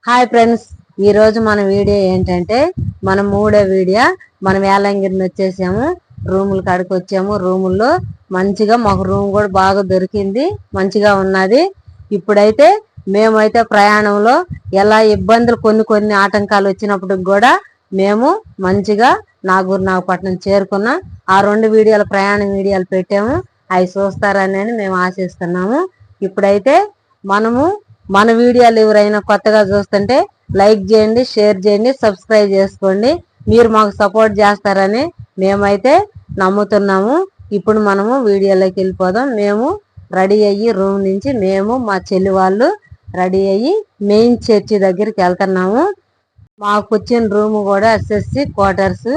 Hi friends, ఈ రోజు మన వీడియో ఏంటంటే మన మూడో వీడియో. మనం వేలంగిరిని వచ్చేసాము, రూముల కాడికి వచ్చాము. రూముల్లో మంచిగా మాకు రూమ్ కూడా బాగా దొరికింది, మంచిగా ఉన్నది. ఇప్పుడైతే మేమైతే ప్రయాణంలో ఎలా ఇబ్బందులు కొన్ని ఆటంకాలు వచ్చినప్పుడు కూడా మేము మంచిగా నాగపట్నం చేరుకున్నాం. ఆ 2 వీడియోలు ప్రయాణ వీడియోలు పెట్టాము, అవి చూస్తారని మేము ఆశిస్తున్నాము. ఇప్పుడైతే మనము మన వీడియోలు ఎవరైనా కొత్తగా చూస్తుంటే లైక్ చేయండి, షేర్ చేయండి, సబ్స్క్రైబ్ చేసుకోండి. మీరు మాకు సపోర్ట్ చేస్తారని మేమైతే నమ్ముతున్నాము. ఇప్పుడు మనము వీడియోలోకి వెళ్ళిపోదాం. మేము రెడీ అయ్యి రూమ్ నుంచి మేము మా చెల్లి వాళ్ళు రెడీ అయ్యి మెయిన్ చర్చి దగ్గరికి వెళ్తున్నాము. మాకు వచ్చిన రూమ్ కూడా ఎస్ఎస్సి క్వార్టర్స్,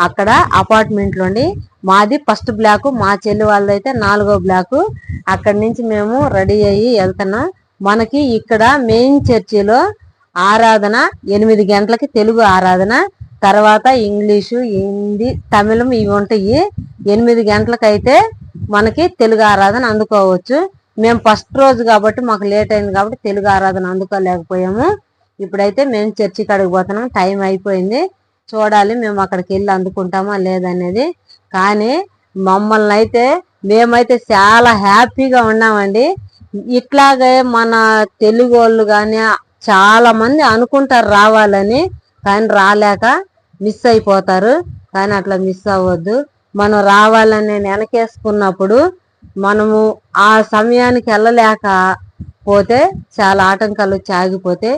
అక్కడ అపార్ట్మెంట్లోండి. మాది ఫస్ట్ బ్లాక్, మా చెల్లి వాళ్ళదైతే 4వ బ్లాక్. అక్కడి నుంచి మేము రెడీ అయ్యి వెళ్తున్నాం. మనకి ఇక్కడ మెయిన్ చర్చిలో ఆరాధన 8 గంటలకి, తెలుగు ఆరాధన. తర్వాత ఇంగ్లీషు, హిందీ, తమిళం ఇవి ఉంటాయి. 8 గంటలకైతే మనకి తెలుగు ఆరాధన అందుకోవచ్చు. మేము ఫస్ట్ రోజు కాబట్టి మాకు లేట్ అయింది కాబట్టి తెలుగు ఆరాధన అందుకోలేకపోయాము. ఇప్పుడైతే మేము చర్చి కాడికి పోతున్నాం, టైం అయిపోయింది. చూడాలి మేము అక్కడికి వెళ్ళి అందుకుంటామా లేదనేది. కానీ మమ్మల్ని అయితే మేమైతే చాలా హ్యాపీగా ఉన్నామండి. ఇట్లాగే మన తెలుగు వాళ్ళు కానీ చాలా మంది అనుకుంటారు రావాలని, కానీ రాలేక మిస్ అయిపోతారు. కానీ అట్లా మిస్ అవ్వద్దు. మనం రావాలని వెనకేసుకున్నప్పుడు మనము ఆ సమయానికి వెళ్ళలేకపోతే చాలా ఆటంకాలు వచ్చి ఆగిపోతే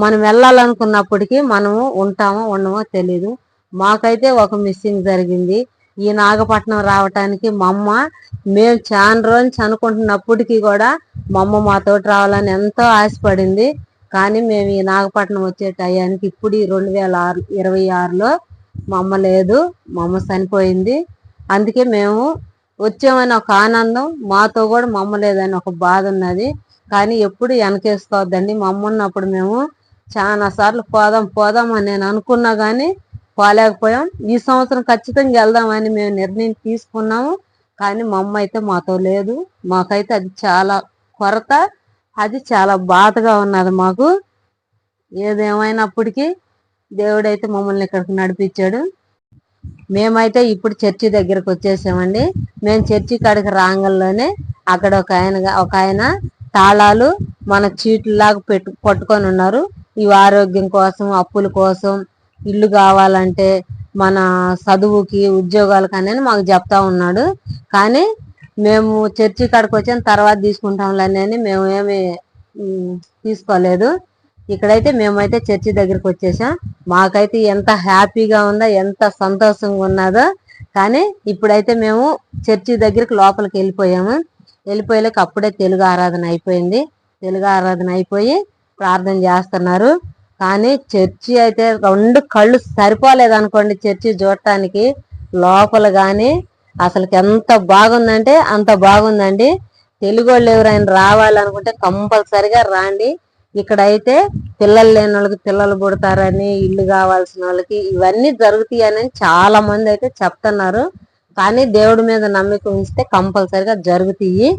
మనం వెళ్ళాలనుకున్నప్పటికీ మనము ఉంటామో ఉండమో తెలీదు. మాకైతే ఒక మిస్సింగ్ జరిగింది. ఈ నాగపట్నం రావటానికి మా అమ్మ, మేము చాలా రోజు అనుకుంటున్నప్పటికీ కూడా మా అమ్మ మాతోటి రావాలని ఎంతో ఆశపడింది. కానీ మేము ఈ నాగపట్నం వచ్చే టయానికి ఇప్పుడు ఈ 2026లో మా అమ్మ లేదు, మా అమ్మ చనిపోయింది. అందుకే మేము వచ్చామని ఒక ఆనందం, మాతో కూడా మా అమ్మ లేదని ఒక బాధ ఉన్నది. కానీ ఎప్పుడు వెనకేసుకోవద్దండి. మా అమ్మ ఉన్నప్పుడు మేము చాలా సార్లు పోదాం అని నేను అనుకున్నా కానీ పోలేకపోయాం. ఈ సంవత్సరం ఖచ్చితంగా వెళ్దామని మేము నిర్ణయం తీసుకున్నాము. కానీ మా అమ్మ అయితే మాతో లేదు. మాకైతే అది చాలా కొరత, అది చాలా బాధగా ఉన్నది మాకు. ఏదేమైనప్పటికీ దేవుడైతే మమ్మల్ని ఇక్కడికి నడిపించాడు. మేమైతే ఇప్పుడు చర్చి దగ్గరకు వచ్చేసామండి. మేము చర్చి కాడికి రాంగల్లోనే అక్కడ ఒక ఆయన తాళాలు మన చీట్లలాగా పట్టుకొని ఉన్నారు. ఇవి ఆరోగ్యం కోసం, అప్పుల కోసం, ఇల్లు కావాలంటే, మన చదువుకి, ఉద్యోగాలకు అనేది మాకు చెప్తా ఉన్నాడు. కానీ మేము చర్చి కాడికి వచ్చిన తర్వాత తీసుకుంటాంలేని మేము ఏమి తీసుకోలేదు. ఇక్కడైతే మేమైతే చర్చి దగ్గరికి వచ్చేసాం. మాకైతే ఎంత హ్యాపీగా ఉందో, ఎంత సంతోషంగా ఉన్నదో. కానీ ఇప్పుడైతే మేము చర్చి దగ్గరికి లోపలికి వెళ్ళిపోయాక అప్పుడే తెలుగు ఆరాధన అయిపోయింది. తెలుగు ఆరాధన అయిపోయి ప్రార్థన చేస్తున్నారు. కానీ చర్చి అయితే 2 కళ్ళు సరిపోలేదు అనుకోండి చర్చి చూడటానికి. లోపల కానీ అసలుకి ఎంత బాగుందంటే అంత బాగుందండి. తెలుగు వాళ్ళు ఎవరైనా రావాలనుకుంటే కంపల్సరిగా రాండి. ఇక్కడైతే పిల్లలు లేని వాళ్ళకి పిల్లలు పుడతారని, ఇల్లు కావాల్సిన వాళ్ళకి ఇవన్నీ జరుగుతాయని చాలా మంది అయితే చెప్తున్నారు. కానీ దేవుడి మీద నమ్మకం ఉంచితే కంపల్సరిగా జరుగుతాయి.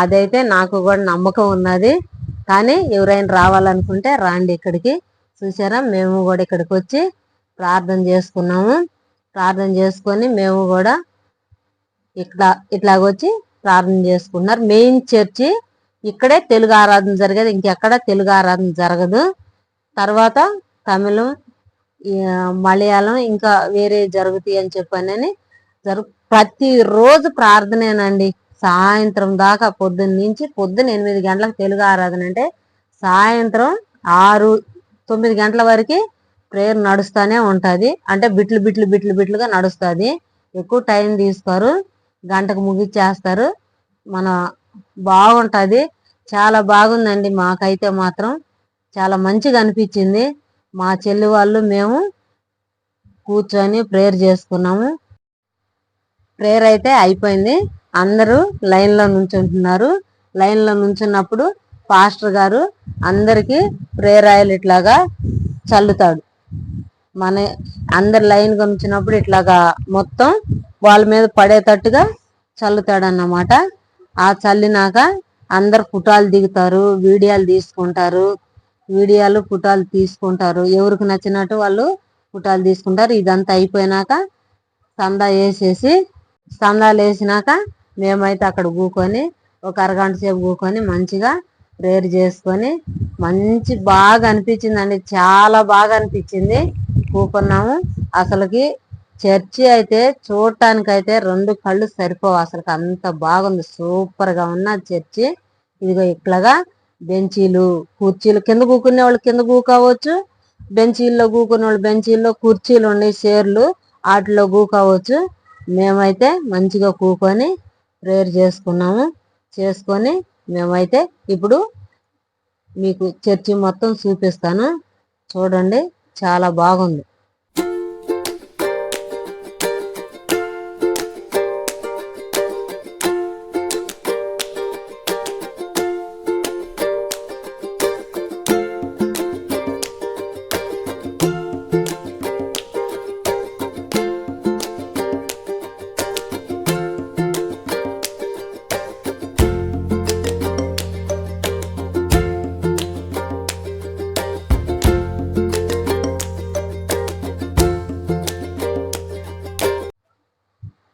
అదైతే నాకు కూడా నమ్మకం ఉన్నది. కానీ ఎవరైనా రావాలనుకుంటే రాండి ఇక్కడికి. చూసారా, మేము కూడా ఇక్కడికి వచ్చి ప్రార్థన చేసుకున్నాము. ప్రార్థన చేసుకొని మేము కూడా ఇట్లాగొచ్చి ప్రార్థన చేసుకున్నారు. మెయిన్ చర్చి ఇక్కడే తెలుగు ఆరాధన జరిగేది, ఇంకెక్కడ తెలుగు ఆరాధన జరగదు. తర్వాత తమిళం, మలయాళం ఇంకా వేరే జరుగుతాయి అని చెప్పానని ప్రతిరోజు ప్రార్థనేనండి. సాయంత్రం దాకా పొద్దున్న 8 గంటలకు తెలుగు ఆరాధన అంటే సాయంత్రం 6-9 గంటల వరకు ప్రేయర్ నడుస్తూనే ఉంటుంది. అంటే బిట్లుగా నడుస్తుంది. ఎక్కువ టైం తీసుకోరు, గంటకు ముగిచ్చేస్తారు. మన బాగుంటుంది, చాలా బాగుందండి. మాకైతే మాత్రం చాలా మంచిగా అనిపించింది. మా చెల్లి వాళ్ళు మేము కూర్చొని ప్రేయర్ చేసుకున్నాము. ప్రేయర్ అయితే అయిపోయింది. అందరూ లైన్లో నుంచుంటున్నారు. లైన్లో నుంచున్నప్పుడు పాస్టర్ గారు అందరికీ ప్రేయర్ ఆయిల్ ఇట్లాగా చల్లుతాడు. మన అందరు లైన్గా ఉంచినప్పుడు ఇట్లాగా మొత్తం వాళ్ళ మీద పడేటట్టుగా చల్లుతాడు అన్నమాట. ఆ చల్లినాక అందరు ఫోటోలు దిగుతారు, వీడియోలు తీసుకుంటారు. వీడియోలు ఫోటోలు తీసుకుంటారు. ఎవరికి నచ్చినట్టు వాళ్ళు ఫోటోలు తీసుకుంటారు. ఇదంతా అయిపోయినాక సందాలు వేసినాక మేమైతే అక్కడ కూకొని ఒక అరగంట సేపు కూకొని మంచిగా ప్రేయర్ చేసుకొని బాగా అనిపించిందండి. చాలా బాగా అనిపించింది. కూకున్నాము. అసలుకి చర్చి అయితే చూడటానికైతే 2 కళ్ళు సరిపోవు. అసలు అంత బాగుంది. సూపర్ గా ఉన్నది చర్చి. ఇదిగో ఇట్లాగా బెంచీలు, కుర్చీలు, కింద కూకునే వాళ్ళు కింద కూకోవచ్చు, బెంచీల్లో కూకునే వాళ్ళు బెంచీల్లో, కుర్చీలు ఉన్నాయి, చైర్లు వాటిలో కూకోవచ్చు. మేమైతే మంచిగా కూకొని ప్రేయర్ చేసుకొని మేమైతే ఇప్పుడు మీకు చర్చి మొత్తం చూపిస్తాను. చూడండి, చాలా బాగుంది.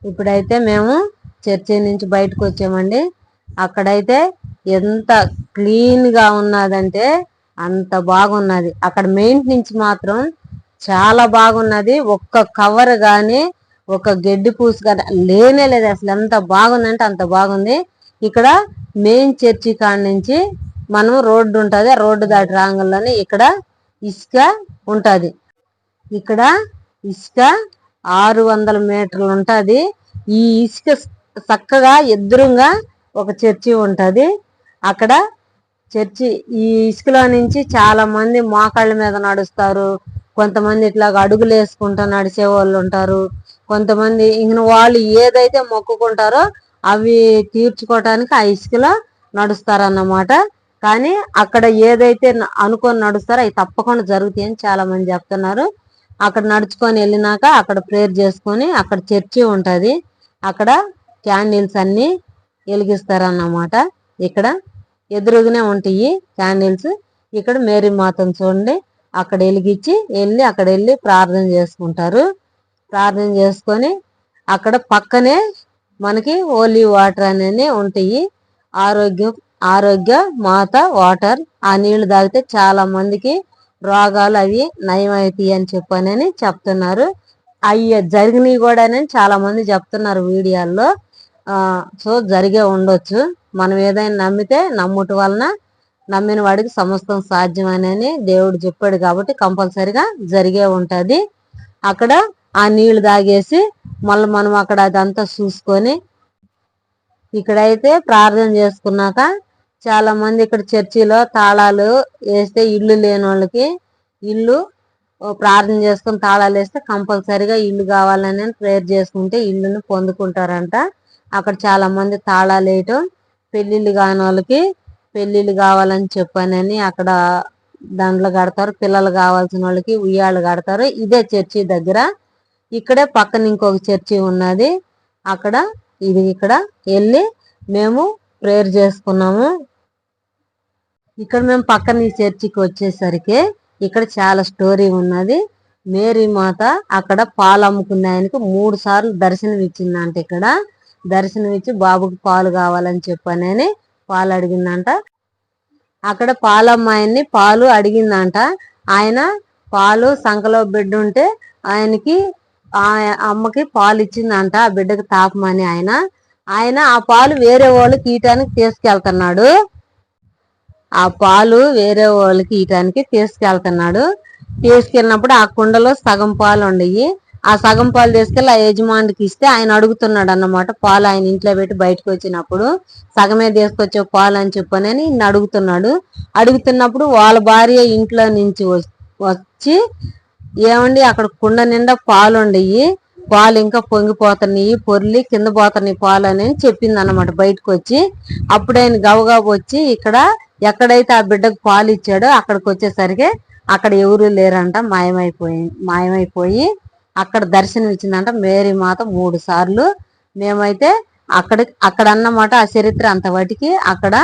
ఇప్పుడైతే మేము చర్చి నుంచి బయటకు వచ్చామండి. అక్కడైతే ఎంత క్లీన్ గా ఉన్నదంటే అంత బాగున్నది. అక్కడ మెయింటెనెన్స్ మాత్రం చాలా బాగున్నది. ఒక్క కవర్ గాని ఒక గడ్డి పూసు కానీ లేనే లేదు. అసలు ఎంత బాగుందంటే అంత బాగుంది. ఇక్కడ మెయిన్ చర్చి కాడ నుంచి మనం రోడ్డు ఉంటది. ఆ రోడ్డు దాటి రాగంలోనే ఇక్కడ ఇసుక ఉంటది. ఇక్కడ ఇసుక 600 మీటర్లు ఉంటది. ఈ ఇసుక చక్కగా ఎదురుగా ఒక చర్చి ఉంటది. అక్కడ చర్చి ఈ ఇసుకలో నుంచి చాలా మంది మోకాళ్ళ మీద నడుస్తారు. కొంతమంది ఇట్లా అడుగులు వేసుకుంటూ నడిచే వాళ్ళు ఉంటారు. కొంతమంది ఇంక వాళ్ళు ఏదైతే మొక్కుకుంటారో అవి తీర్చుకోవటానికి ఆ ఇసుకలో నడుస్తారన్నమాట. కానీ అక్కడ ఏదైతే అనుకొని నడుస్తారో అవి తప్పకుండా జరుగుతాయని చాలా మంది చెప్తున్నారు. అక్కడ నడుచుకొని వెళ్ళినాక అక్కడ ప్రేయర్ చేసుకొని అక్కడ చర్చి ఉంటది. అక్కడ క్యాండిల్స్ అన్ని వెలిగిస్తారన్నమాట. ఇక్కడ ఎదురుగానే ఉంటాయి క్యాండిల్స్. ఇక్కడ మేరీ మాతను చూడండి, అక్కడ వెలిగించి అక్కడ వెళ్ళి ప్రార్థన చేసుకుంటారు. ప్రార్థన చేసుకొని అక్కడ పక్కనే మనకి హోలీ వాటర్ అనేది ఉంటాయి. ఆరోగ్య మాత వాటర్. ఆ నీళ్లు తాగితే చాలా మందికి రోగాలు అవి నయమవుతాయి అని చెప్పని చెప్తున్నారు. అయ్యి జరిగినవి కూడా చాలా మంది చెప్తున్నారు వీడియోల్లో. సో జరిగే ఉండొచ్చు. మనం ఏదైనా నమ్మితే నమ్ముట వలన నమ్మిన వాడికి సమస్తం సాధ్యమని దేవుడు చెప్పాడు కాబట్టి కంపల్సరిగా జరిగే ఉంటది. అక్కడ ఆ నీళ్లు తాగేసి మళ్ళీ మనం అక్కడ అదంతా చూసుకొని ఇక్కడైతే ప్రార్థన చేసుకున్నాక చాలా మంది ఇక్కడ చర్చిలో తాళాలు వేస్తే ఇల్లు లేని వాళ్ళకి ఇల్లు ప్రార్థన చేసుకుని తాళాలు వేస్తే కంపల్సరిగా ఇల్లు కావాలని ప్రేయర్ చేసుకుంటే ఇల్లును పొందుకుంటారంట. అక్కడ చాలా మంది తాళాలు వేయటం, పెళ్లిళ్ళు కాని వాళ్ళకి పెళ్లిళ్ళు కావాలని చెప్పానని అక్కడ దండలు కడతారు. పిల్లలు కావాల్సిన వాళ్ళకి ఉయ్యాళ్ళు కడతారు. ఇదే చర్చి దగ్గర. ఇక్కడే పక్కన ఇంకొక చర్చి ఉన్నది. ఇక్కడ వెళ్ళి మేము ప్రేయర్ చేసుకున్నాము. ఇక్కడ మేము పక్కన ఈ చర్చికి వచ్చేసరికి ఇక్కడ చాలా స్టోరీ ఉన్నది. మేరీ మాత అక్కడ పాలు అమ్ముకునే ఆయనకు 3 సార్లు దర్శనం ఇచ్చిందంట. ఇక్కడ దర్శనం ఇచ్చి బాబుకి పాలు కావాలని చెప్పని పాలు అడిగిందంట. అక్కడ పాలమ్మాయిని పాలు అడిగిందంట. ఆయన పాలు సంకలో బిడ్డ ఉంటే ఆయనకి ఆ అమ్మకి పాలు ఇచ్చిందంట. ఆ బిడ్డకి తాపమని ఆయన ఆ పాలు వేరే వాళ్ళకి ఈయటానికి తీసుకెళ్తున్నాడు. ఆ పాలు వేరే వాళ్ళకి ఈయటానికి తీసుకెళ్ళినప్పుడు ఆ కుండలో సగం పాలు ఉండయి. ఆ సగం పాలు తీసుకెళ్ళి ఆ యజమానికి ఇస్తే ఆయన అడుగుతున్నాడు అన్నమాట. పాలు ఆయన ఇంట్లో పెట్టి బయటకు వచ్చినప్పుడు సగమే తీసుకొచ్చే పాలు అని చెప్పని ఈయన అడుగుతున్నప్పుడు వాళ్ళ భార్య ఇంట్లో నుంచి వచ్చి ఏమండి అక్కడ కుండ నిండా పాలు ఉండయి, పాలు ఇంకా పొంగిపోతున్నాయి, పొర్లి కింద పోతున్నాయి పాలు అని చెప్పింది అన్నమాట బయటకు వచ్చి. అప్పుడు ఆయన గవగాబు వచ్చి ఎక్కడైతే ఆ బిడ్డకు పాలు ఇచ్చాడో అక్కడికి వచ్చేసరికి అక్కడ ఎవరు లేరంట. మాయమైపోయి అక్కడ దర్శనం ఇచ్చిందంట మేరీ మాత 3 సార్లు. మేమైతే అక్కడ అన్నమాట ఆ చరిత్ర అంతవాటికి అక్కడ.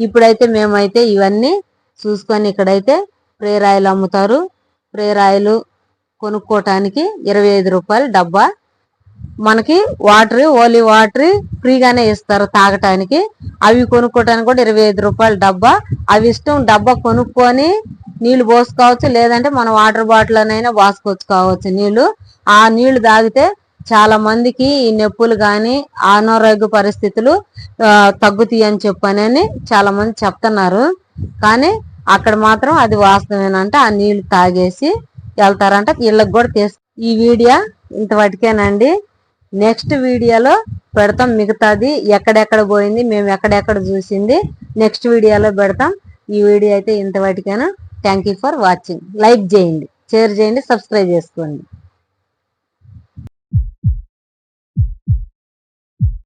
ఇప్పుడైతే మేమైతే ఇవన్నీ చూసుకొని ఇక్కడైతే ప్రేర్ ఆయిల్ అమ్ముతారు. ప్రేర్ ఆయిల్ కొనుక్కోటానికి 25 రూపాయలు డబ్బా. మనకి వాటర్, ఓలీ వాటర్ ఫ్రీగానే ఇస్తారు తాగటానికి. అవి కొనుక్కోటానికి కూడా 25 రూపాయలు డబ్బా. అవి ఇష్టం డబ్బా కొనుక్కొని నీళ్లు పోసుకోవచ్చు, లేదంటే మనం వాటర్ బాటిల్ అనైనా పోసుకోవచ్చు నీళ్లు. ఆ నీళ్లు తాగితే చాలా మందికి ఈ నొప్పులు గాని అనారోగ్య పరిస్థితులు తగ్గుతాయి అని చెప్పనని చాలా మంది చెప్తున్నారు. కానీ అక్కడ మాత్రం అది వాస్తవేనంట. ఆ నీళ్లు తాగేసి వెళ్తారంట. ఇళ్ళకి కూడా ఈ వీడియో ఇంతవరకేనండి. నెక్స్ట్ వీడియోలో పెడతాం మిగతాది, ఎక్కడెక్కడ పోయింది, మేము ఎక్కడెక్కడ చూసింది నెక్స్ట్ వీడియోలో పెడతాం. ఈ వీడియో అయితే ఇంతవరకేనా. Thank you for watching. Like చేయండి, షేర్ చేయండి, సబ్స్క్రైబ్ చేసుకోండి.